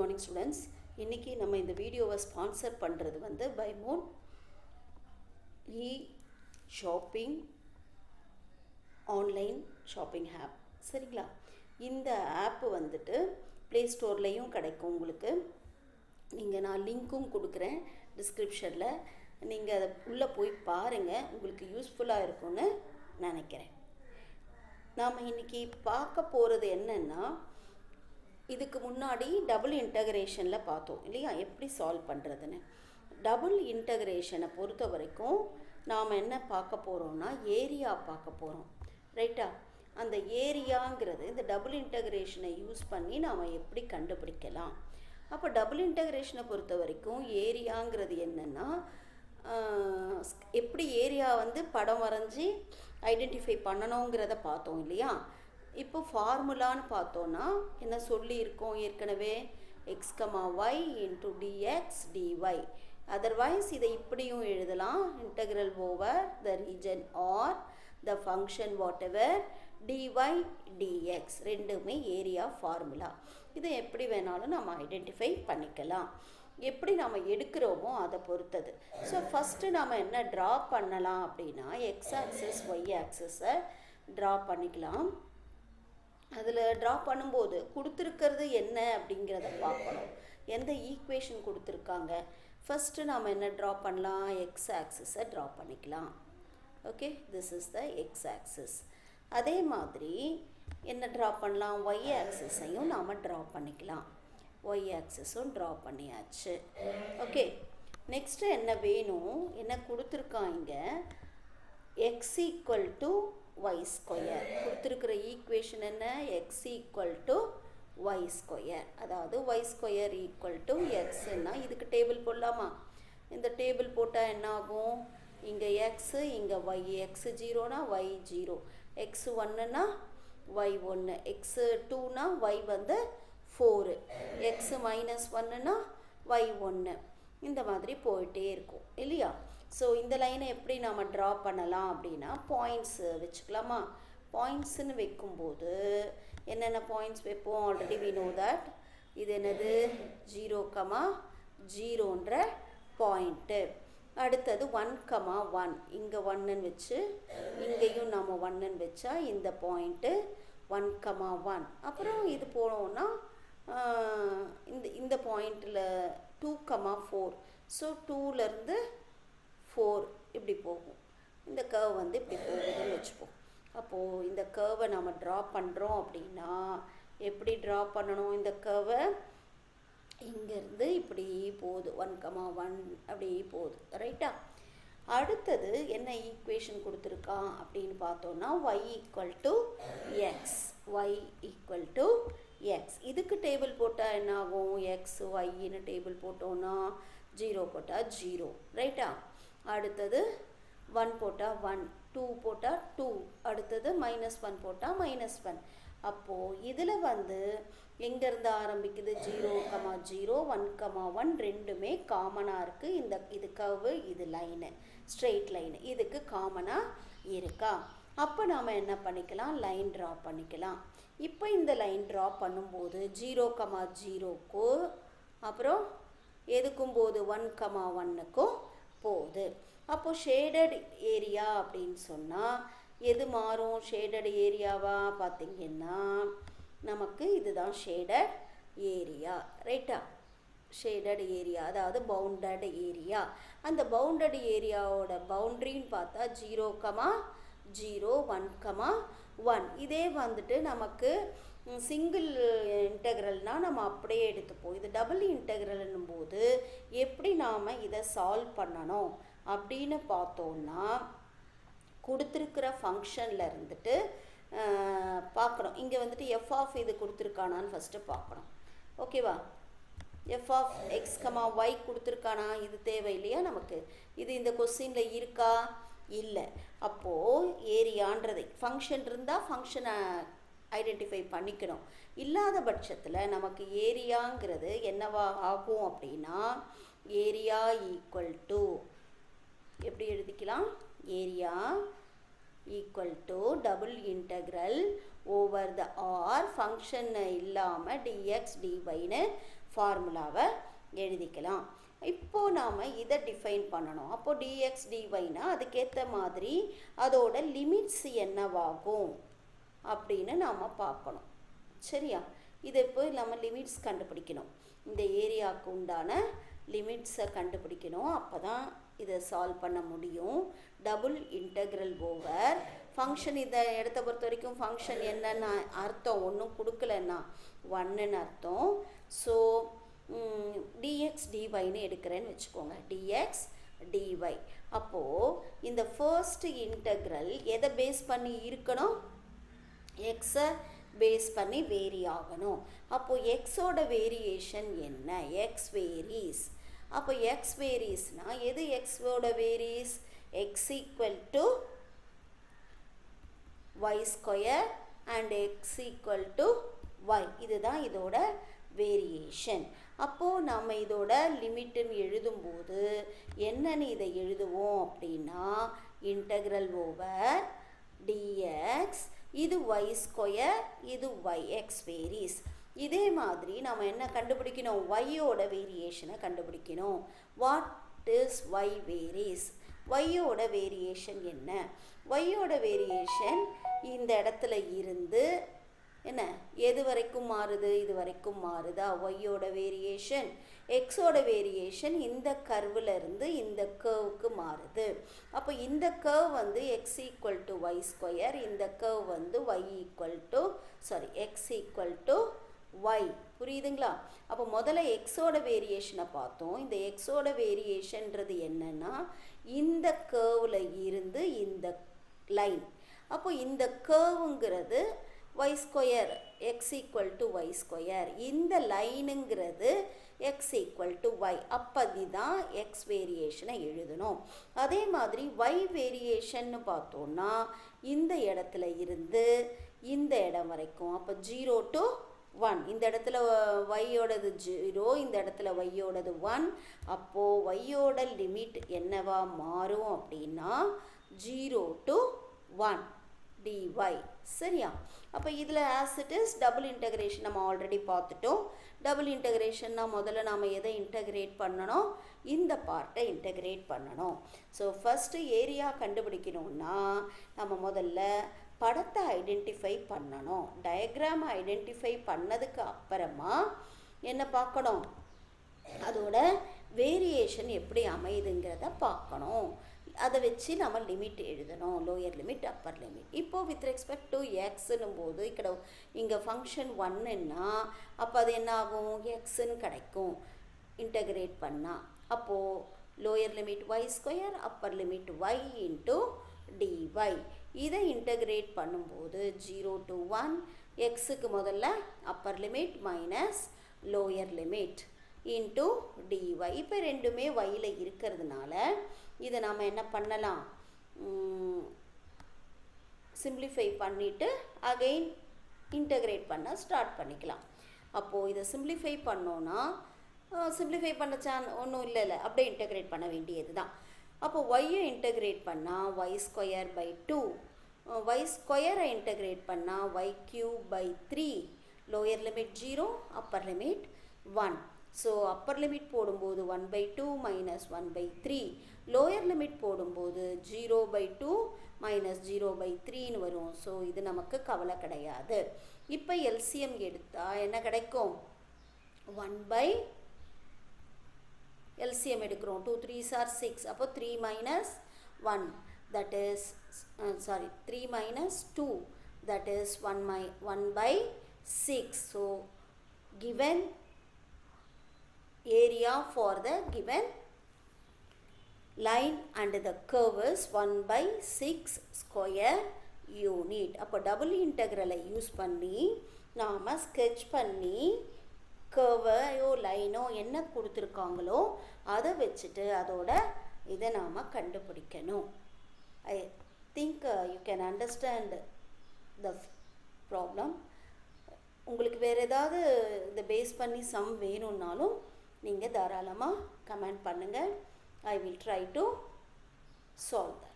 Morning students. இன்றைக்கி நம்ம இந்த வீடியோவை ஸ்பான்சர் பண்ணுறது வந்து பைமோன் e shopping online shopping app. சரிங்களா? இந்த ஆப்பு வந்துட்டு ப்ளே ஸ்டோர்லேயும் கிடைக்கும் உங்களுக்கு. நான் லிங்க்கும் கொடுக்குறேன் டிஸ்கிரிப்ஷனில். நீங்கள் அதை உள்ளே போய் பாருங்கள், உங்களுக்கு யூஸ்ஃபுல்லாக இருக்கும்னு நினைக்கிறேன். நாம் இன்றைக்கி பார்க்க போகிறது என்னென்னா, இதுக்கு முன்னாடி டபுள் இன்டகிரேஷனில் பார்த்தோம் இல்லையா, எப்படி சால்வ் பண்ணுறதுன்னு. டபுள் இன்டகிரேஷனை பொறுத்த வரைக்கும் நாம் என்ன பார்க்க போகிறோம்னா, ஏரியா பார்க்க போகிறோம். ரைட்டா? அந்த ஏரியாங்கிறது இந்த டபுள் இன்டகிரேஷனை யூஸ் பண்ணி நாம் எப்படி கண்டுபிடிக்கலாம். அப்போ டபுள் இன்டகிரேஷனை பொறுத்த வரைக்கும் ஏரியாங்கிறது என்னென்னா, எப்படி ஏரியா வந்து படம் வரைஞ்சி ஐடென்டிஃபை பண்ணணுங்கிறத பார்த்தோம் இல்லையா. இப்போ ஃபார்முலான்னு பார்த்தோன்னா என்ன சொல்லியிருக்கோம் ஏற்கனவே, x comma y into dx dy. Otherwise இதை இப்படியும் எழுதலாம், integral over the region R the function whatever dy dx. ரெண்டுமே ஏரியா ஃபார்முலா. இதை எப்படி வேணாலும் நம்ம ஐடென்டிஃபை பண்ணிக்கலாம். எப்படி நாம் எடுக்கிறோமோ அதை பொறுத்தது. ஸோ ஃபஸ்ட்டு நாம் என்ன ட்ரா பண்ணலாம் அப்படின்னா, எக்ஸ் ஆக்சிஸ் ஒய் ஆக்சிஸை ட்ரா பண்ணிக்கலாம். அதில் ட்ரா பண்ணும்போது கொடுத்துருக்கிறது என்ன அப்படிங்கிறத பார்க்கணும். எந்த ஈக்குவேஷன் கொடுத்துருக்காங்க. ஃபஸ்ட்டு நாம் என்ன ட்ரா பண்ணலாம், எக்ஸ் ஆக்சிஸை ட்ரா பண்ணிக்கலாம். Okay, this is the X axis. அதே மாதிரி என்ன ட்ரா பண்ணலாம், ஒய் ஆக்சிஸையும் நாம் ட்ரா பண்ணிக்கலாம். ஒய் ஆக்சிஸும் ட்ரா பண்ணியாச்சு. ஓகே, நெக்ஸ்ட்டு என்ன வேணும், என்ன கொடுத்துருக்காங்க, x equal to Y square. கொடுத்துருக்கிற ஈக்குவேஷன் என்ன, x equal to Y square. அதாவது ஒய் ஸ்கொயர் ஈக்குவல் டு எக்ஸ்ன்னா இதுக்கு டேபிள் போடலாமா. இந்த டேபிள் போட்டால் என்ன ஆகும், இங்கே எக்ஸு இங்கே ஒய். எக்ஸு ஜீரோனா ஒய் ஜீரோ, எக்ஸு ஒன்றுனா ஒய் ஒன்று, எக்ஸு டூனா ஒய் வந்து 4, எக்ஸு மைனஸ் ஒன்றுனா ஒய் ஒன்று. இந்த மாதிரி போயிட்டே இருக்கும் இல்லையா. ஸோ இந்த லைனை எப்படி நாம் ட்ரா பண்ணலாம் அப்படின்னா, பாயிண்ட்ஸு வச்சுக்கலாமா. பாயிண்ட்ஸுன்னு வைக்கும்போது என்னென்ன பாயிண்ட்ஸ் வைப்போம், ஆல்ரெடி வி நோ தட். இது என்னது, 0,0ன்ற பாயிண்ட்டு. அடுத்தது 1,1, இங்கே 1ன்னு வச்சு இங்கேயும் நம்ம 1ன்னு வச்சா இந்த பாயிண்ட்டு 1,1. அப்புறம் இது போனோம்னா இந்த பாயிண்டில் 2,4. ஸோ 2லேருந்து 4 இப்படி போகும். இந்த கர்வ் வந்து இப்படி போகுதுன்னு வச்சுப்போம். அப்போது இந்த கர்வை நம்ம ட்ரா பண்ணுறோம் அப்படின்னா எப்படி ட்ரா பண்ணணும், இந்த கர்வை இங்கேருந்து இப்படி போகுது, 1,1 அப்படி போகுது. ரைட்டா? அடுத்தது என்ன ஈக்குவேஷன் கொடுத்துருக்கான் அப்படின்னு பார்த்தோன்னா, y equal to x. Y equal to x. இதுக்கு டேபிள் போட்டால் என்ன ஆகும், எக்ஸ் ஒய்ன்னு டேபிள் போட்டோன்னா 0 போட்டால் 0. ரைட்டா? அடுத்தது 1 போட்டால் 1, 2 போட்டால் 2, அடுத்தது -1 போட்டால் -1. அப்போது இதில் வந்து எங்கேருந்து ஆரம்பிக்குது, 0,0 1,1 ரெண்டுமே காமனாக இருக்குது. இது கர்வு, இது லைனு, ஸ்ட்ரெயிட் லைனு, இதுக்கு காமனாக இருக்கா. அப்போ நாம் என்ன பண்ணிக்கலாம், லைன் ட்ரா பண்ணிக்கலாம். இப்போ இந்த லைன் ட்ரா பண்ணும்போது 0,0க்கு அப்புறம் எதுக்கும் போது 1,1க்கும் போகுது. அப்போது ஷேடட் ஏரியா அப்படின்னு சொன்னால் எது மாறும், ஷேடட் ஏரியாவாக பார்த்திங்கன்னா நமக்கு இதுதான் ஷேடட் ஏரியா. ரைட்டா? ஷேடட் ஏரியா அதாவது பவுண்டட் ஏரியா. அந்த பவுண்டட் ஏரியாவோட பவுண்ட்ரின்னு பார்த்தா 0,0 1,1. இதே வந்துட்டு நமக்கு சிங்கிள் இன்டெக்ரல்னால் நம்ம அப்படியே எடுத்துப்போம். இது டபுள் இன்டெக்ரல்னும் போது எப்படி நாம் இதை சால்வ் பண்ணணும் அப்படின்னு பார்த்தோன்னா, கொடுத்துருக்கிற ஃபங்க்ஷனில் இருந்துட்டு பார்க்கணும். இங்கே வந்துட்டு எஃப் ஆஃப் இது கொடுத்துருக்கானான்னு ஃபஸ்ட்டு பார்க்கணும். ஓகேவா? F of X comma Y கொடுத்துருக்கானா, இது தேவை இல்லையா நமக்கு. இது இந்த கொஸ்டினில் இருக்கா, இல்லை. அப்போது ஏரியான்றதை ஃபங்க்ஷன் இருந்தால் ஃபங்க்ஷனை ஐடென்டிஃபை பண்ணிக்கணும். இல்லாத பட்சத்தில் நமக்கு ஏரியாங்கிறது என்னவா ஆகும் அப்படின்னா, ஏரியா ஈக்குவல் டு எப்படி எழுதிக்கலாம், area equal to double integral over the R function இல்லாமல் டிஎக்ஸ் டிஒய்னு ஃபார்முலாவை எழுதிக்கலாம். இப்போது நாம் இதை டிஃபைன் பண்ணணும். அப்போது டிஎக்ஸ் டிஒய்னா அதுக்கேற்ற மாதிரி அதோட லிமிட்ஸ் என்னவாகும் அப்படின்னு நாம் பார்க்கணும். சரியா? இதை போய் நம்ம லிமிட்ஸ் கண்டுபிடிக்கணும். இந்த ஏரியாவுக்கு உண்டான லிமிட்ஸை கண்டுபிடிக்கணும். அப்போ தான் இதை சால்வ் பண்ண முடியும். Double integral over function. இந்த இடத்த பொறுத்த வரைக்கும் ஃபங்க்ஷன் என்னென்னு அர்த்தம் ஒன்றும் கொடுக்கலன்னா 1ன்னு அர்த்தம். ஸோ டிஎக்ஸ் டிஒய்னு எடுக்கிறேன்னு வச்சுக்கோங்க. Dx dy. அப்போது இந்த ஃபர்ஸ்ட் இன்டெக்ரல் எதை பேஸ் பண்ணி இருக்கணும்? எக்ஸை பேஸ் பண்ணி வேரி ஆகணும். அப்போது எக்ஸோட வேரியேஷன் என்ன? X varies. அப்போ எக்ஸ் வேரிஸ்னால் எது எக்ஸோட varies? X equal to Y square and x equal to y. இதுதான் இதோட வேரியேஷன். அப்போது நம்ம இதோட லிமிட்டுன்னு எழுதும்போது என்னன்னு இதை எழுதுவோம் அப்படின்னா இன்டெக்ரல் ஓவர் டிஎக்ஸ், இது ஒய் ஸ்கொயர், இது ஒய், எக்ஸ் வேரிஸ். இதே மாதிரி நம்ம என்ன கண்டுபிடிக்கணும்? ஒய்யோட வேரியேஷனை கண்டுபிடிக்கணும். What is y varies? ஒய்யோட வேரியேஷன் என்ன? ஒய்யோட வேரியேஷன் இந்த இடத்துல இருந்து என்ன எது வரைக்கும் மாறுது? இது வரைக்கும் மாறுதா ஒய்யோட வேரியேஷன்? எக்ஸோட வேரியேஷன் இந்த கர்வில் இருந்து இந்த கர்வுக்கு மாறுது. அப்போ இந்த கர்வ் வந்து x equal to Y square, இந்த கர்வ் வந்து y equal to x equal to y. புரியுதுங்களா? அப்போ முதல்ல எக்ஸோட வேரியேஷனை பார்த்தோம். இந்த எக்ஸோட வேரியேஷன்றது என்னன்னா இந்த கர்வில் இருந்து இந்த லைன். அப்போ இந்த கர்வுங்கிறது Y square, X equal to Y square. இந்த லைனுங்கிறது எக்ஸ் ஈக்குவல் டு ஒய். அப்படி தான் எக்ஸ் வேரியேஷனை எழுதணும். அதே மாதிரி ஒய் வேரியேஷன்னு பார்த்தோன்னா இந்த இடத்துல இருந்து இந்த இடம் வரைக்கும். அப்போ 0 to 1. இந்த இடத்துல ஒய்யோடது 0, இந்த இடத்துல ஒய்யோடது 1. அப்போது ஒய்யோட லிமிட் என்னவா மாறும் அப்படின்னா 0 to 1 dy. சரியா? அப்போ இதில் as it is double integration நம்ம ஆல்ரெடி பார்த்துட்டோம். டபுள் இன்டகிரேஷன்னா முதல்ல நாம் எதை இன்டகிரேட் பண்ணணும்? இந்த பார்ட்டை இன்டகிரேட் பண்ணணும். ஸோ ஃபஸ்ட்டு ஏரியா கண்டுபிடிக்கணும்னா நம்ம முதல்ல படத்தை ஐடென்டிஃபை பண்ணணும். டயக்ராம் ஐடென்டிஃபை பண்ணதுக்கு அப்புறமா என்ன பார்க்கணும்? அதோட வேரியேஷன் எப்படி அமையுதுங்கிறத பார்க்கணும். அதை வச்சு நம்ம லிமிட் எழுதணும். Lower limit, upper limit. இப்போது வித் ரெஸ்பெக்ட் டு எக்ஸுன்னும் போது இங்கே ஃபங்க்ஷன் 1ன்னா அப்போ அது என்ன ஆகும்? எக்ஸுன்னு கிடைக்கும் இன்டகிரேட் பண்ணால். அப்போது lower limit y square, upper limit y into dy. இதை இன்டகிரேட் பண்ணும்போது 0 to 1 எக்ஸுக்கு முதல்ல upper limit minus lower limit into dy. இப்போ ரெண்டுமே ஒயில் இருக்கிறதுனால இதை நாம் என்ன பண்ணலாம்? சிம்பிளிஃபை பண்ணிவிட்டு அகெயின் இன்டகிரேட் பண்ண ஸ்டார்ட் பண்ணிக்கலாம். அப்போது இதை சிம்பிளிஃபை பண்ணோன்னா சிம்பிளிஃபை பண்ண ஒன்றும் இல்லை, அப்படியே இன்டகிரேட் பண்ண வேண்டியது தான். அப்போது ஒய்யை இன்டகிரேட் பண்ணால் ஒய் ஸ்கொயர் பை 2, ஒய் ஸ்கொயரை இன்டகிரேட் பண்ணால் Y cube by 3. Lower limit 0, upper limit 1. So upper limit போடும்போது 1/2 மைனஸ் 1/3. லோயர் லிமிட் போடும்போது 0/2 மைனஸ் 0/3ன்னு வரும். ஸோ இது நமக்கு கவலை கிடையாது. இப்போ எல்சிஎம் எடுத்தால் என்ன கிடைக்கும்? 1 எல்சிஎம் எடுக்கிறோம். 2 3s are 6. அப்போ 3 minus 1 that is 3 minus 2 that is 1/6. So given area for the given line and the curve is 1/6 square unit. அப்போ டபுள் இன்டகிரலை யூஸ் பண்ணி நாம் ஸ்கெட்ச் பண்ணி கர்வையோ லைனோ என்ன கொடுத்துருக்காங்களோ அதை வச்சுட்டு அதோட இதை நாம் கண்டுபிடிக்கணும். I think you can understand the problem. உங்களுக்கு வேறு ஏதாவது இதை பேஸ் பண்ணி சம் வேணும்னாலும் நீங்கள் தாராளமாக கமெண்ட் பண்ணுங்கள். I will try to solve that.